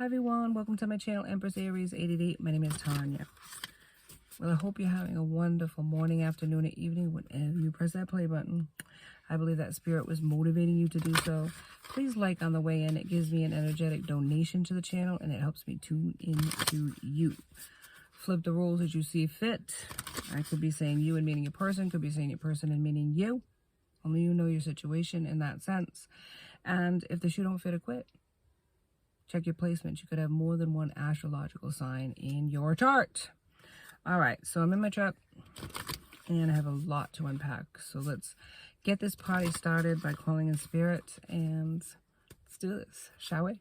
Hi everyone, welcome to my channel, Empress Aries 888. My name is Tanya. Well, I hope you're having a wonderful morning, afternoon, or evening whenever you press that play button. I believe that spirit was motivating you to do so. Please like on the way in. It gives me an energetic donation to the channel and it helps me tune into you. Flip the rules as you see fit. I could be saying you and meaning your person, could be saying your person and meaning you. Only you know your situation in that sense. And if the shoe don't fit, quit. Check your placements. You could have more than one astrological sign in your chart. All right, so I'm in my truck and I have a lot to unpack. So let's get this party started by calling in spirit and let's do this, shall we?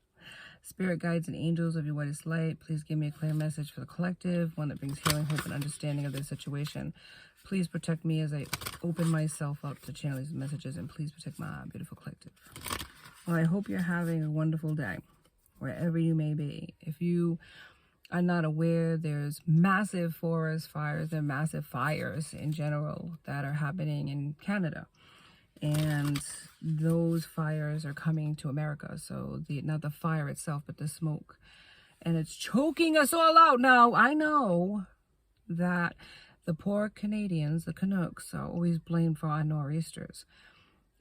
Spirit guides and angels of your whitest light, please give me a clear message for the collective, one that brings healing, hope, and understanding of their situation. Please protect me as I open myself up to channel these messages, and please protect my beautiful collective. Well, I hope you're having a wonderful day, wherever you may be. If you are not aware, there's massive forest fires and massive fires in general that are happening in Canada. And those fires are coming to America. So not the fire itself, but the smoke. And it's choking us all out. Now, I know that the poor Canadians, the Canucks, are always blamed for our nor'easters.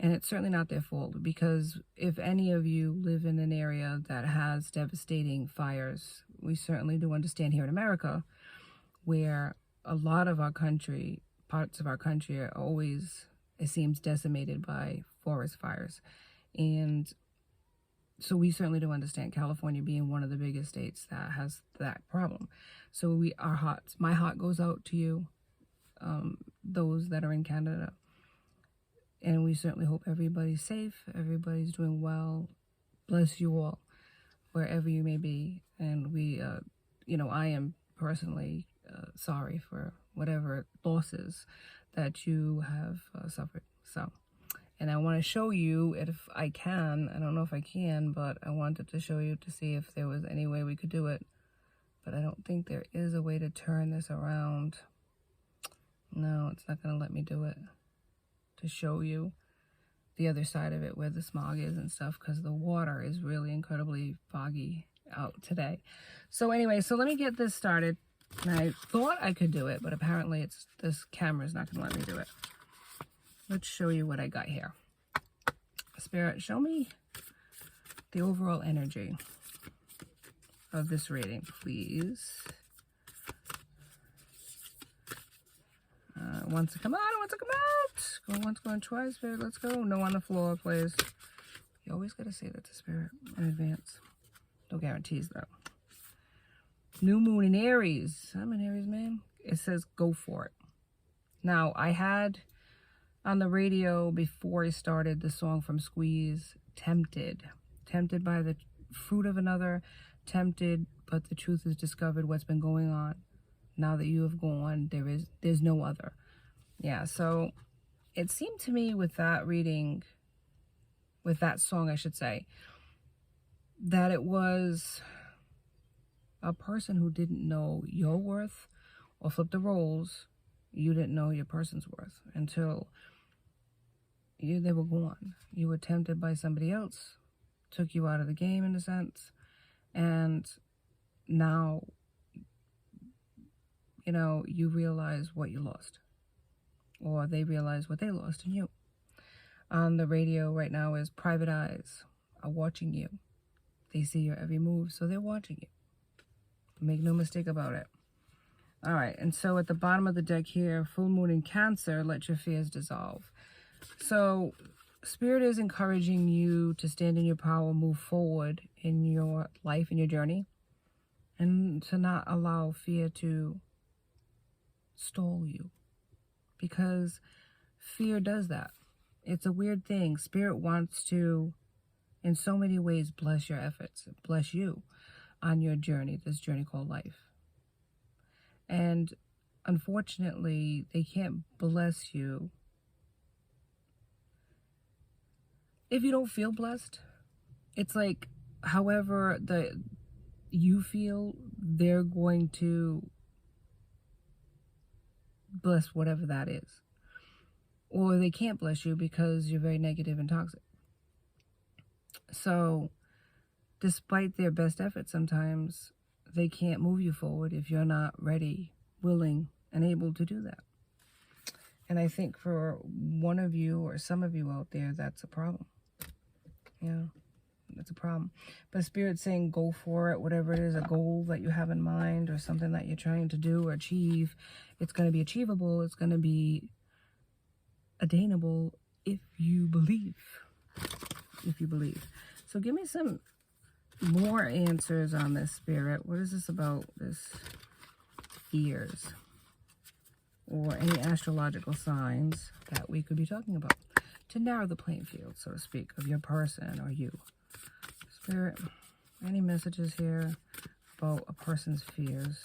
And it's certainly not their fault, because if any of you live in an area that has devastating fires, we certainly do understand here in America, where a lot of our country, parts of our country are always, it seems, decimated by forest fires. And so we certainly do understand, California being one of the biggest states that has that problem. So my heart goes out to you, those that are in Canada. And we certainly hope everybody's safe, everybody's doing well. Bless you all, wherever you may be. And we, I am personally sorry for whatever losses that you have suffered. So, and I want to show you, if I can, I don't know if I can, but I wanted to show you to see if there was any way we could do it. But I don't think there is a way to turn this around. No, it's not going to let me do it, to show you the other side of it, where the smog is and stuff, because the water is really incredibly foggy out today. So anyway, so let me get this started. And I thought I could do it, but apparently this camera is not going to let me do it. Let's show you what I got here. Spirit, show me the overall energy of this reading, please. Wants to come out, wants to come out. Go once, going twice, Spirit, let's go. No on the floor, please. You always got to say that to Spirit in advance. No guarantees, though. New moon in Aries. I'm an Aries, man. It says go for it. Now, I had on the radio before I started the song from Squeeze, Tempted. Tempted by the fruit of another. Tempted, but the truth is discovered, what's been going on. Now that you have gone, there's no other. Yeah, so it seemed to me with that reading, with that song, I should say, that it was a person who didn't know your worth, or flip the roles, you didn't know your person's worth until they were gone. You were tempted by somebody else, took you out of the game in a sense, and now you realize what you lost, or they realize what they lost in you. On the radio right now is private eyes are watching you. They see your every move, so they're watching you. Make no mistake about it. All right, and so at the bottom of the deck here, full moon in Cancer, let your fears dissolve. So Spirit is encouraging you to stand in your power, move forward in your life, in your journey, and to not allow fear to stall you, because fear does that. It's a weird thing. Spirit wants to, in so many ways, bless your efforts, bless you on your journey, this journey called life. And unfortunately, they can't bless you if you don't feel blessed. It's like, however you feel, they're going to bless whatever that is. Or they can't bless you because you're very negative and toxic. So despite their best efforts, sometimes they can't move you forward if you're not ready, willing, and able to do that. And I think for one of you or some of you out there, that's a problem. Yeah, that's a problem. But Spirit's saying go for it, whatever it is, a goal that you have in mind or something that you're trying to do or achieve. It's going to be achievable. It's going to be attainable if you believe. If you believe. So give me some more answers on this, Spirit. What is this about, this fears? Or any astrological signs that we could be talking about to narrow the playing field, so to speak, of your person or you. Spirit, any messages here about a person's fears?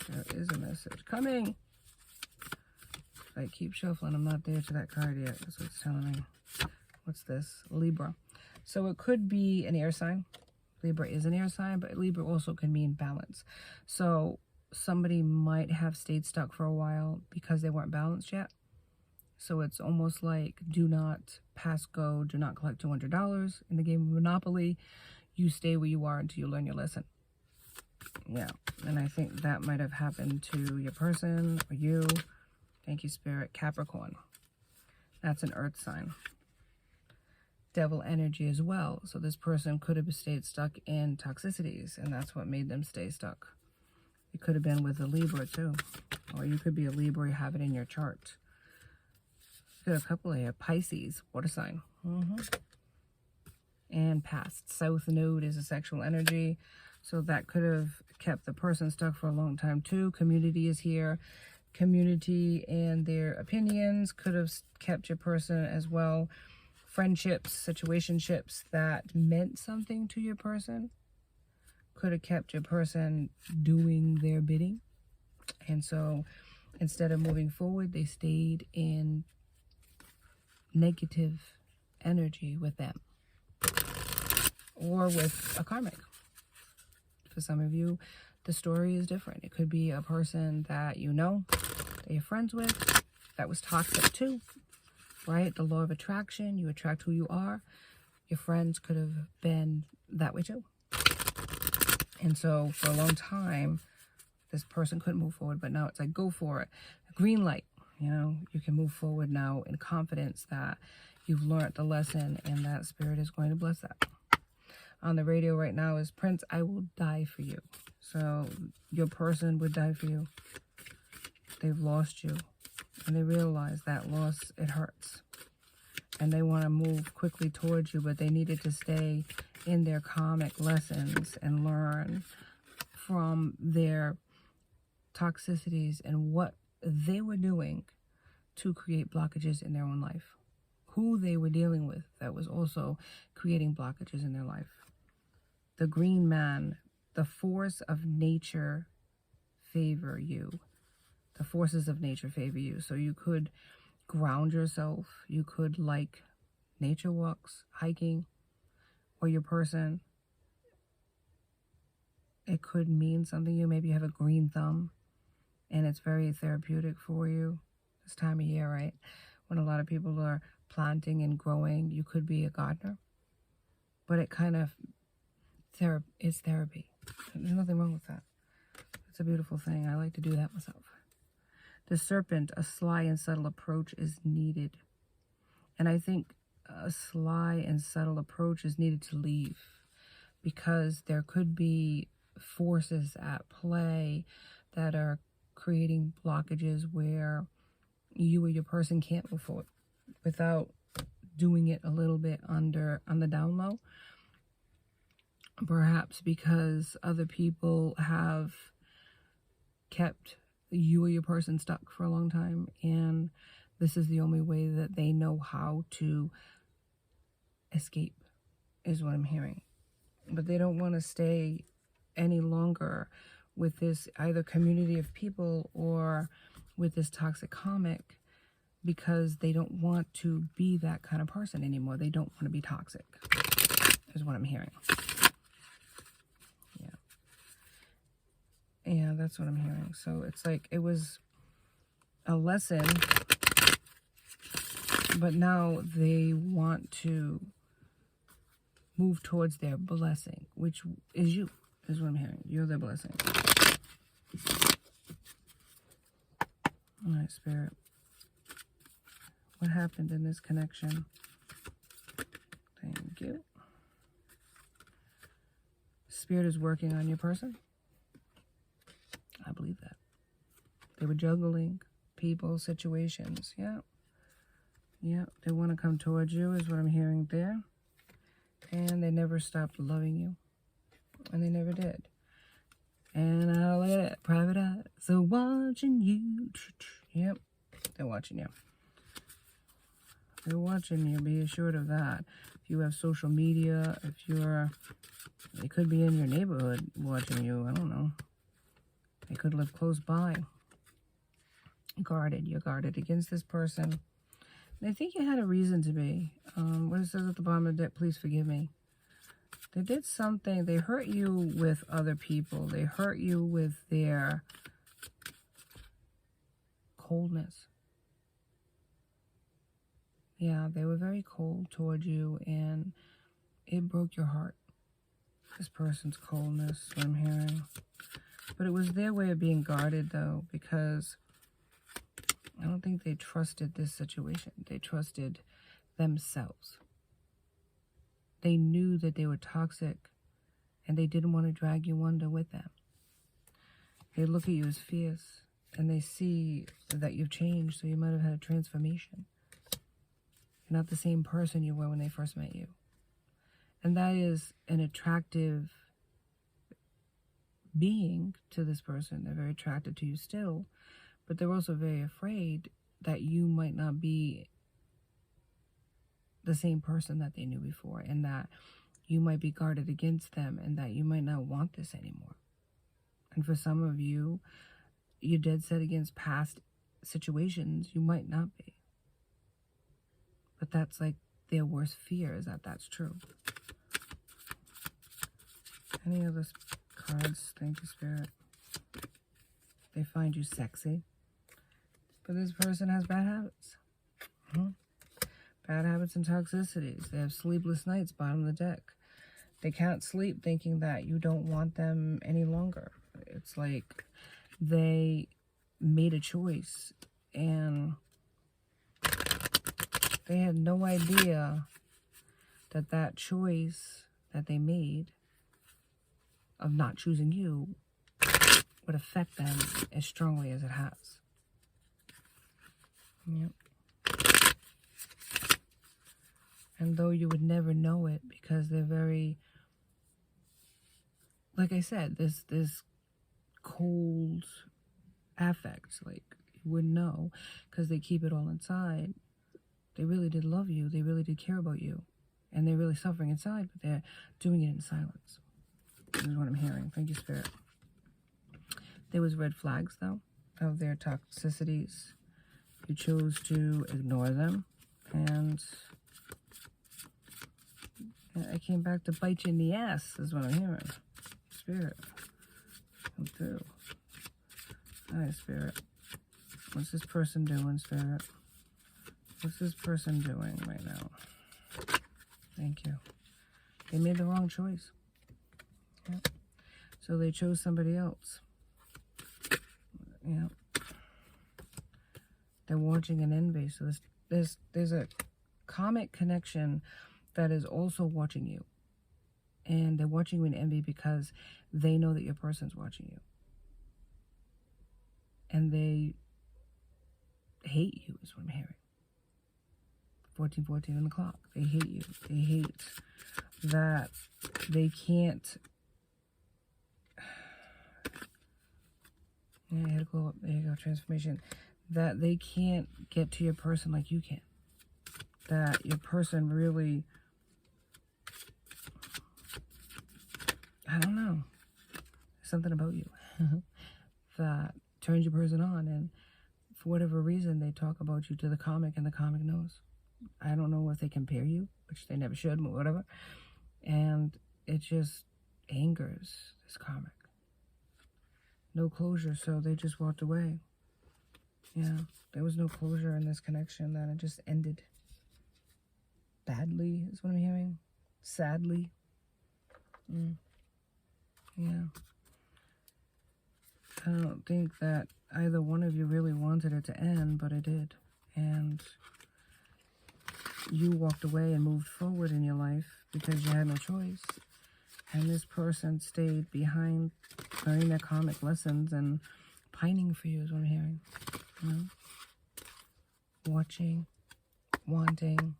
There is a message coming. I keep shuffling. I'm not there to that card yet. That's what it's telling me. What's this? Libra. So it could be an air sign. Libra is an air sign, but Libra also can mean balance. So somebody might have stayed stuck for a while because they weren't balanced yet. So it's almost like do not pass go, do not collect $200 in the game of Monopoly. You stay where you are until you learn your lesson. Yeah, and I think that might have happened to your person or you. Thank you, Spirit. Capricorn. That's an earth sign. Devil energy as well. So this person could have stayed stuck in toxicities, and that's what made them stay stuck. It could have been with a Libra too. Or you could be a Libra, you have it in your chart. Got a couple here. Pisces, water sign. And past. South node is a sexual energy. So that could have kept the person stuck for a long time too. Community is here. Community and their opinions could have kept your person as well. Friendships, situationships that meant something to your person could have kept your person doing their bidding. And so instead of moving forward, they stayed in negative energy with them or with a karmic. For some of you, the story is different. It could be a person that you know, that you're friends with, that was toxic too, right? The law of attraction, you attract who you are. Your friends could have been that way too. And so for a long time, this person couldn't move forward, but now it's like, go for it. Green light, you know, you can move forward now in confidence that you've learned the lesson and that Spirit is going to bless that. On the radio right now is Prince, I will die for you. So your person would die for you. They've lost you. And they realize that loss, it hurts. And they want to move quickly towards you, but they needed to stay in their karmic lessons and learn from their toxicities and what they were doing to create blockages in their own life. Who they were dealing with that was also creating blockages in their life. The green man, the force of nature favor you. The forces of nature favor you. So you could ground yourself. You could like nature walks, hiking, or your person. It could mean something to you. Maybe you have a green thumb and it's very therapeutic for you. This time of year, right? When a lot of people are planting and growing, you could be a gardener. But it kind of is therapy. There's nothing wrong with that. It's a beautiful thing. I like to do that myself. The serpent, a sly and subtle approach is needed. And I think a sly and subtle approach is needed to leave because there could be forces at play that are creating blockages where you or your person can't move forward without doing it a little bit on the down low. Perhaps because other people have kept you or your person stuck for a long time, and this is the only way that they know how to escape, is what I'm hearing. But they don't want to stay any longer with this either community of people or with this toxic karmic because they don't want to be that kind of person anymore. They don't want to be toxic, is what I'm hearing. Yeah, that's what I'm hearing. So it's like it was a lesson But now they want to move towards their blessing, which is you, is what I'm hearing. You're their blessing. All right, Spirit. What happened in this connection? Thank you. Spirit is working on your person. I believe that. They were juggling people, situations. Yeah. Yeah. They want to come towards you is what I'm hearing there. And they never stopped loving you. And they never did. And I'll let it, private eye. So watching you. Yep. They're watching you. They're watching you. Be assured of that. If you have social media, if you're, they could be in your neighborhood watching you. I don't know. They could live close by. Guarded. You're guarded against this person. And I think you had a reason to be. What it says at the bottom of the deck, please forgive me. They did something. They hurt you with other people. They hurt you with their coldness. Yeah, they were very cold toward you, and it broke your heart. This person's coldness, what I'm hearing. But it was their way of being guarded, though, because I don't think they trusted this situation. They trusted themselves. They knew that they were toxic, and they didn't want to drag you under with them. They look at you as fierce, and they see that you've changed, so you might have had a transformation. You're not the same person you were when they first met you. And that is an attractive being to this person. They're very attracted to you still, but they're also very afraid that you might not be the same person that they knew before, and that you might be guarded against them, and that you might not want this anymore. And for some of you, you're dead set against past situations. You might not be. But that's like their worst fear, is that that's true. Any other cards? Thank you, Spirit. They find you sexy. But this person has bad habits. Bad habits and toxicities. They have sleepless nights, bottom of the deck. They can't sleep thinking that you don't want them any longer. It's like they made a choice and they had no idea that that choice that they made of not choosing you would affect them as strongly as it has. Yep. And though you would never know it, because they're very, like I said, this cold affect, like you wouldn't know, because they keep it all inside. They really did love you. They really did care about you. And they're really suffering inside, but they're doing it in silence. This is what I'm hearing. Thank you, Spirit. There was red flags, though, of their toxicities. You chose to ignore them. And I came back to bite you in the ass, is what I'm hearing. Spirit, come through. All right, Spirit. What's this person doing, Spirit? What's this person doing right now? Thank you. They made the wrong choice. Yep. So they chose somebody else. Yeah. They're watching an envy. So there's a karmic connection that is also watching you. And they're watching you in envy because they know that your person's watching you. And they hate you, is what I'm hearing. 1414 on the clock. They hate you. They hate that they can't. Yeah, I had to go up. There you go. Transformation. That they can't get to your person like you can. That your person really, I don't know, something about you that turns your person on, and for whatever reason they talk about you to the comic, and the comic knows. I don't know if they compare you, which they never should, but whatever, and it just angers this comic. No closure, so they just walked away. Yeah, there was no closure in this connection, that it just ended. Sadly is what I'm hearing. Sadly. Yeah. I don't think that either one of you really wanted it to end, but it did. And you walked away and moved forward in your life because you had no choice. And this person stayed behind learning their karmic lessons and pining for you is what I'm hearing. You know? Watching, wanting,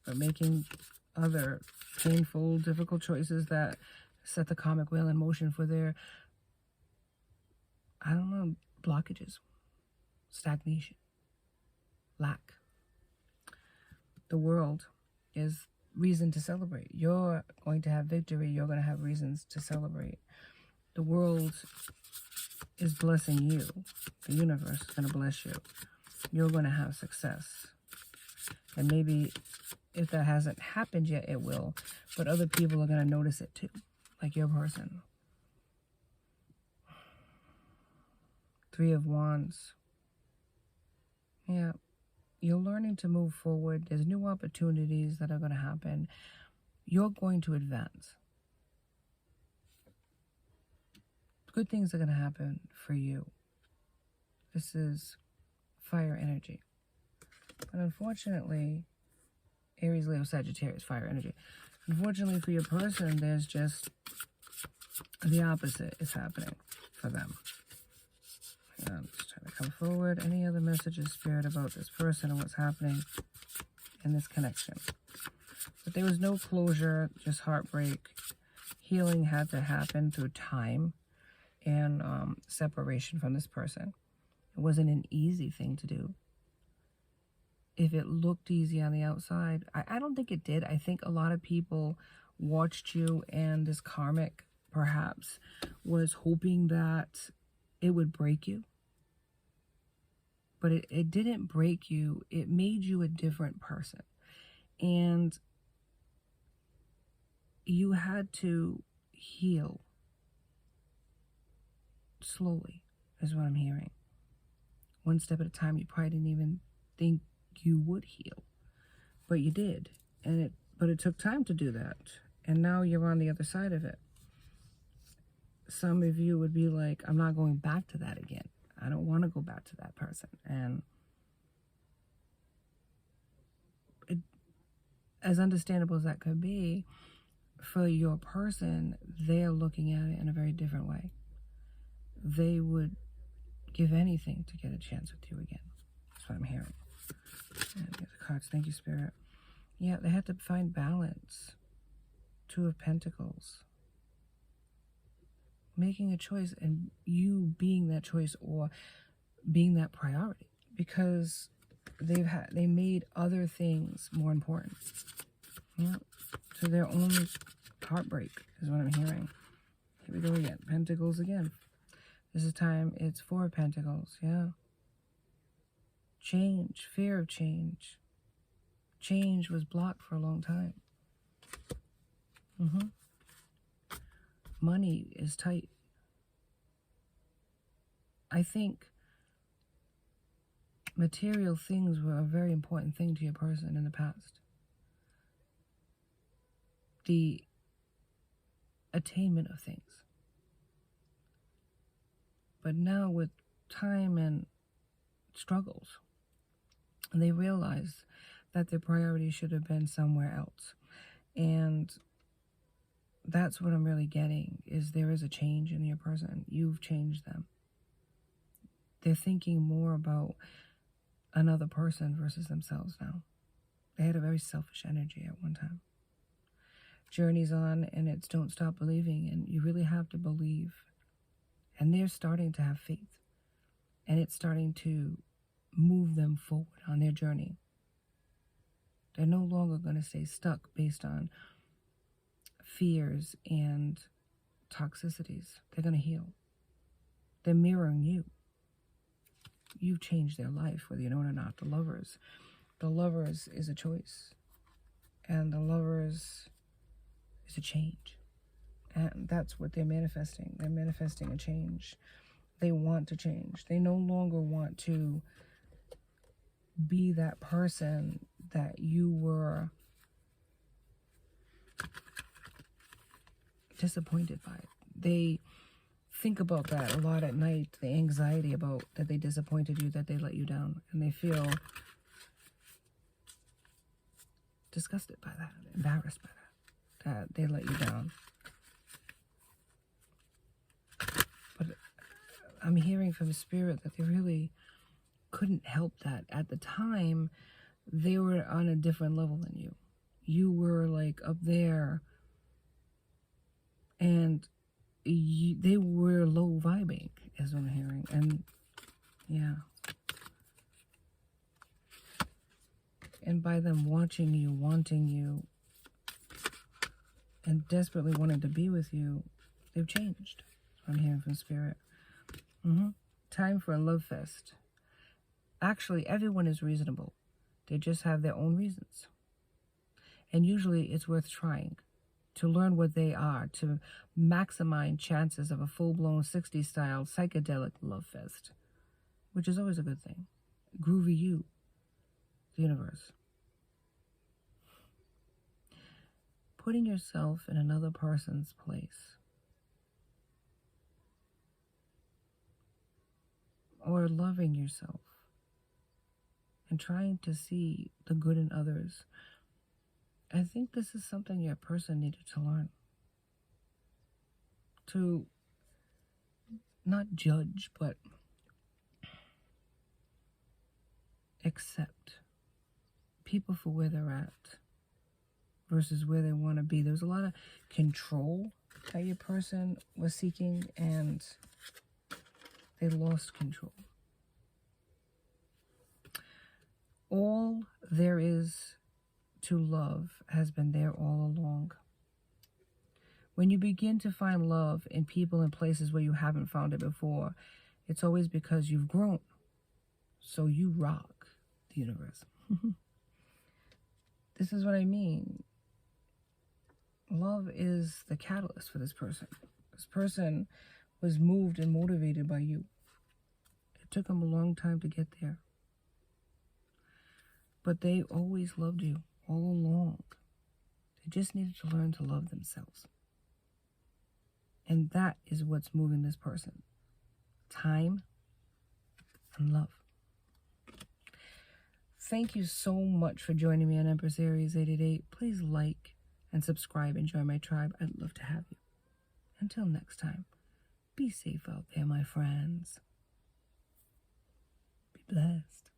but making other painful, difficult choices that set the karmic wheel in motion for their, I don't know, blockages, stagnation, lack. The world is reason to celebrate. You're going to have victory. You're going to have reasons to celebrate. The world is blessing you. The universe is going to bless you. You're going to have success. And maybe if that hasn't happened yet, it will. But other people are going to notice it too, like your person. 3 of Wands. Yeah. You're learning to move forward. There's new opportunities that are going to happen. You're going to advance. Good things are going to happen for you. This is fire energy. But unfortunately, Aries, Leo, Sagittarius, fire energy. Unfortunately for your person, there's just the opposite is happening for them. I'm just trying to come forward. Any other messages, Spirit, about this person and what's happening in this connection? But there was no closure, just heartbreak. Healing had to happen through time and separation from this person. It wasn't an easy thing to do. If it looked easy on the outside, I don't think it did. I think a lot of people watched you, and this karmic perhaps was hoping that it would break you. But it didn't break you. It made you a different person. And you had to heal slowly, is what I'm hearing. One step at a time. You probably didn't even think you would heal. But you did. But it took time to do that. And now you're on the other side of it. Some of you would be like, I'm not going back to that again. I don't want to go back to that person. And as understandable as that could be, for your person, they're looking at it in a very different way. They would give anything to get a chance with you again. That's what I'm hearing. And the cards, thank you, Spirit. Yeah, they had to find balance. 2 of Pentacles. Making a choice and you being that choice or being that priority, because they made other things more important. Yeah. So their own heartbreak is what I'm hearing. Here we go again. Pentacles again. This is time, it's 4 of Pentacles. Yeah. Change, fear of change. Change was blocked for a long time. Money is tight. I think material things were a very important thing to your person in the past. The attainment of things. But now with time and struggles, they realize that their priority should have been somewhere else. And that's what I'm really getting, is there is a change in your person. You've changed them. They're thinking more about another person versus themselves now. They had a very selfish energy at one time. Journey's on, and it's don't stop believing, and you really have to believe. And they're starting to have faith, and it's starting to move them forward on their journey. They're no longer going to stay stuck based on fears and toxicities. They're going to heal. They're mirroring you. You've changed their life, whether you know it or not. The lovers is a choice. And the lovers is a change. And that's what they're manifesting. They're manifesting a change. They want to change. They no longer want to be that person that you were disappointed by. They think about that a lot at night, the anxiety about that they disappointed you, that they let you down, and they feel disgusted by that, embarrassed by that they let you down. But I'm hearing from Spirit that they really couldn't help that. At the time, they were on a different level than you. You were like up there, and they were low vibing, is what I'm hearing. And yeah. And by them watching you, wanting you, and desperately wanting to be with you, they've changed. That's what I'm hearing from Spirit. Time for a love fest. Actually, everyone is reasonable. They just have their own reasons. And usually it's worth trying to learn what they are, to maximize chances of a full-blown 60s style psychedelic love fest, which is always a good thing. Groovy you, the universe. Putting yourself in another person's place, or loving yourself and trying to see the good in others. I think this is something your person needed to learn. To not judge, but accept people for where they're at versus where they want to be. There was a lot of control that your person was seeking, and they lost control. All there is to love has been there all along. When you begin to find love in people and places where you haven't found it before, it's always because you've grown. So you rock the universe. This is what I mean. Love is the catalyst for this person. This person was moved and motivated by you. It took them a long time to get there. But they always loved you all along. They just needed to learn to love themselves. And that is what's moving this person. Time and love. Thank you so much for joining me on Empress Aries 888. Please like and subscribe and join my tribe. I'd love to have you. Until next time, be safe out there, my friends. Be blessed.